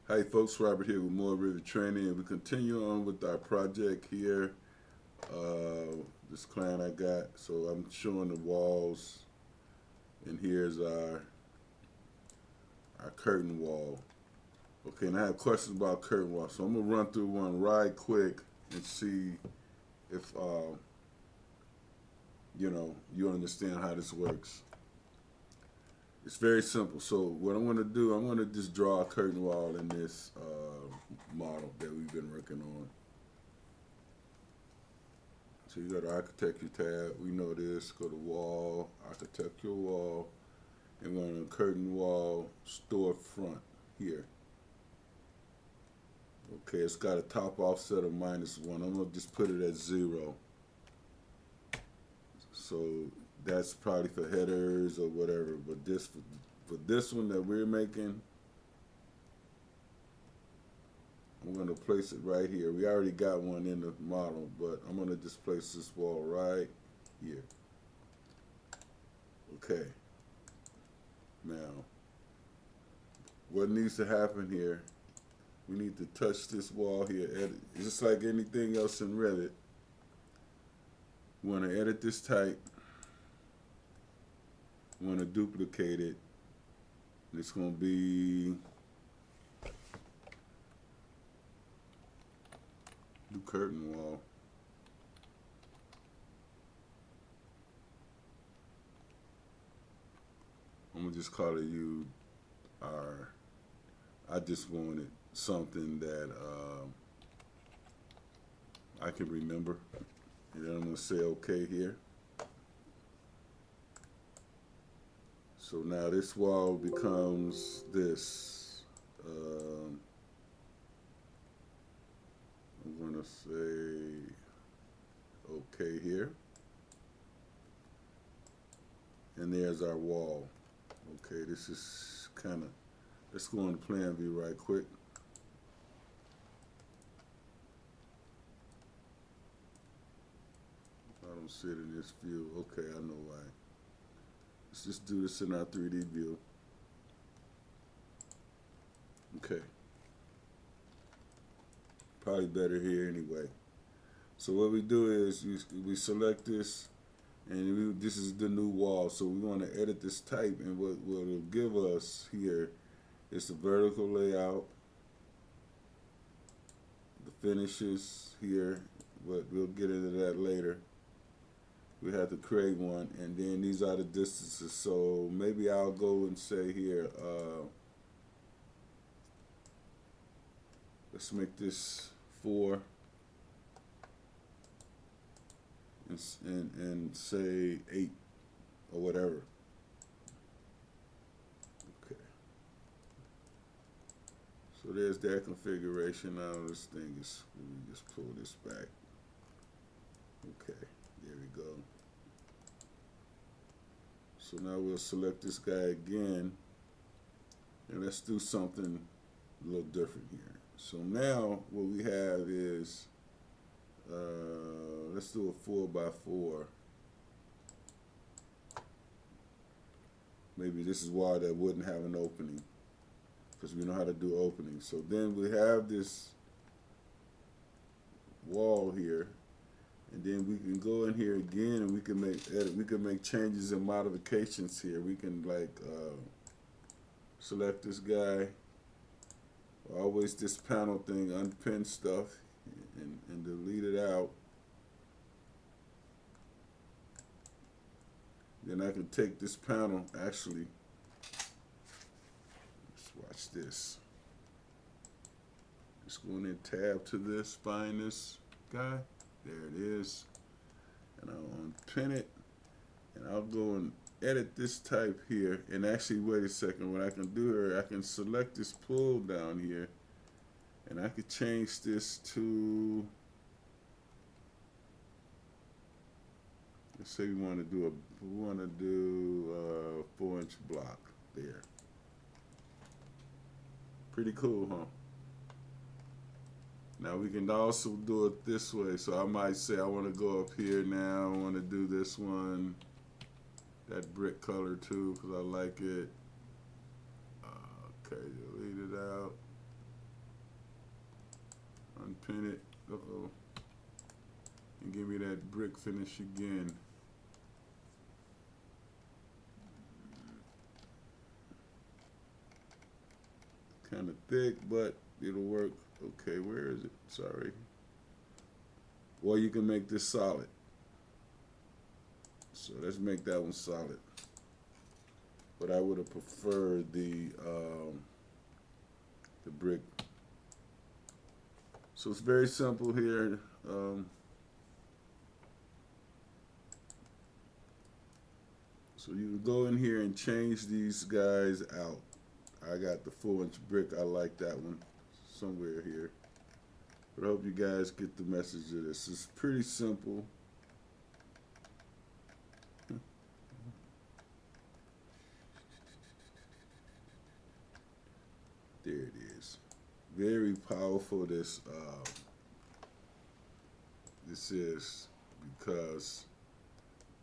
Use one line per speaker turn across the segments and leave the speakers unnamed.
Hi folks, Robert here with more Revit training, and we continue on with our project here. This client I got, so I'm showing the walls, and here's our curtain wall. Okay, and I have questions about curtain wall, so I'm gonna run through one right quick and see if you understand how this works. It's very simple. So what I'm gonna do, I'm gonna just draw a curtain wall in this model that we've been working on. So you go to architecture tab, we know this, go to wall, architectural wall, and we're on curtain wall, storefront here. Okay, it's got a top offset of -1. I'm gonna just put it at 0. So that's probably for headers or whatever, but for this one that we're making, I'm going to place it right here. We already got one in the model, but I'm going to just place this wall right here. Okay. Now, what needs to happen here, we need to touch this wall here. Edit. Just like anything else in Revit, we want to edit this type. We want to duplicate it. It's going to be the curtain wall. I'm gonna just call it I just wanted something that I can remember. And then I'm gonna say okay here. So now this wall becomes this. I'm gonna say okay here. And there's our wall. Okay, this is kind of, let's go on the plan view right quick. I don't see it in this view. Okay, I know why. Let's just do this in our 3D view. Okay. Probably better here anyway. So what we do is we select this, and this is the new wall. So we want to edit this type, and what it'll give us here is the vertical layout, the finishes here, but we'll get into that later. We have to create one, and then these are the distances. So maybe I'll go and say here, let's make this 4 and say 8 or whatever. Okay. So there's that configuration. Now this thing is, let me just pull this back. Okay, there we go. So now we'll select this guy again, and let's do something a little different here. So now what we have is, let's do a 4x4. Maybe this is why that wouldn't have an opening, because we know how to do openings. So then we have this wall here, and then we can go in here again, and we can make changes and modifications here. We can select this guy. Always this panel thing, unpin stuff, and delete it out. Then I can take this panel, actually, let's watch this. Just go in and tab to this, find this guy, there it is. And I'll unpin it, and I'll go and edit this type here. And actually, wait a second, what I can do here, I can select this pull down here, and I could change this to, let's say we want to do a 4-inch block there. Pretty cool, huh? Now we can also do it this way. So I might say I want to go up here now. I want to do this one, that brick color too, because I like it. Okay, delete it out. pin it. Uh-oh. And give me that brick finish again. Kind of thick, but it'll work. Okay, where is it? Sorry. Or you can make this solid. So let's make that one solid. But I would have preferred the brick. So it's very simple here. So you can go in here and change these guys out. I got the 4-inch brick. I like that one somewhere here. But I hope you guys get the message of this. It's pretty simple. There it is. Very powerful this is, because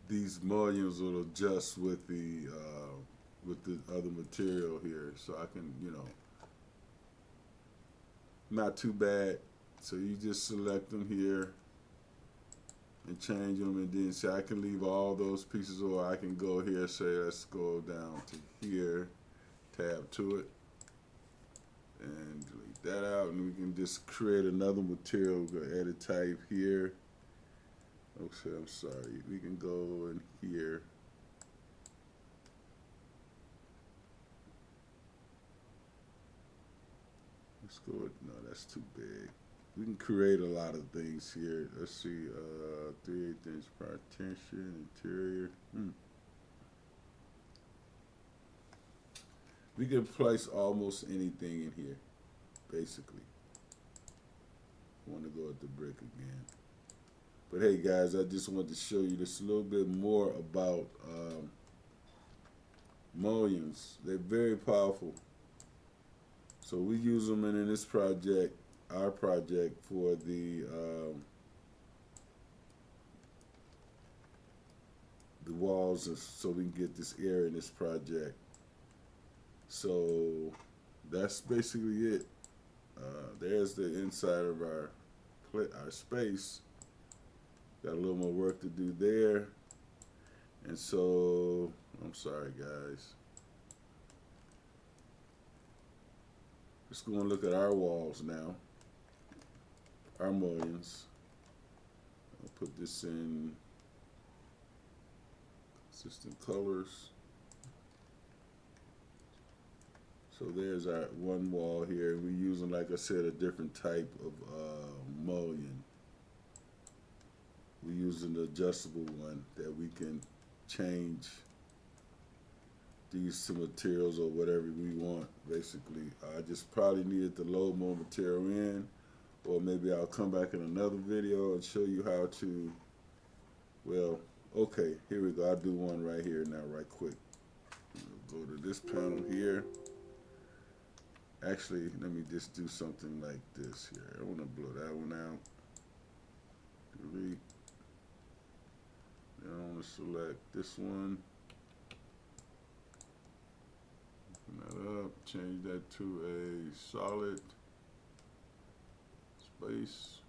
these mullions will adjust with the other material here, so I can, not too bad. So you just select them here and change them, and then see, I can leave all those pieces, or I can go here, say let's go down to here, tab to it, and delete that out, and we can just create another material. Go edit type here. Okay, I'm sorry. We can go in here. Let's go with, no, that's too big. We can create a lot of things here. Let's see, 3/8 inch partition, interior. We can place almost anything in here, basically. I want to go with the brick again. But hey guys, I just wanted to show you just a little bit more about mullions. They're very powerful. So we use them in this project, our project, for the walls, so we can get this air in this project. So that's basically it. There's the inside of our space. Got a little more work to do there. And so, I'm sorry guys. Let's go and look at our walls now. Our mullions. I'll put this in consistent colors. So there's our one wall here. We're using, like I said, a different type of mullion. We're using the adjustable one that we can change these two materials or whatever we want, basically. I just probably needed to load more material in, or maybe I'll come back in another video and show you how to, well, okay, here we go. I'll do one right here now, right quick. Go to this panel here. Actually, let me just do something like this here. I want to blow that one out. Delete. Then I want to select this one. Open that up. Change that to a solid space.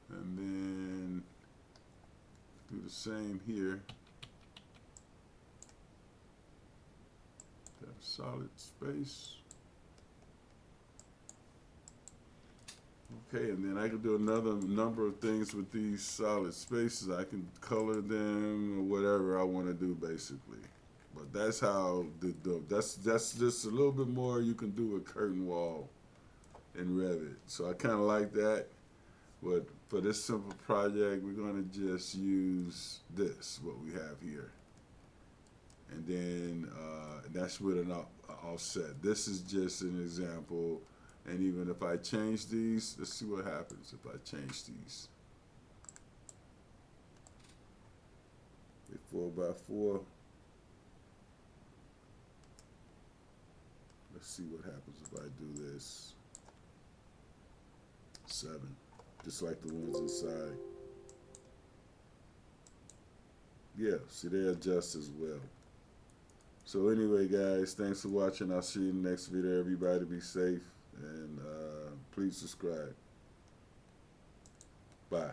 And then do the same here. That solid space. Okay, and then I can do another number of things with these solid spaces. I can color them or whatever I want to do, basically. But that's how that's just a little bit more you can do with curtain wall in Revit. So I kind of like that. But for this simple project, we're going to just use this, what we have here. And then that's with an offset. This is just an example. And even if I change these, let's see what happens if I change these. A 4x4. Let's see what happens if I do this. 7, just like the ones inside. Yeah, see, they adjust as well. So anyway, guys, thanks for watching. I'll see you in the next video. Everybody be safe, and Please subscribe. Bye.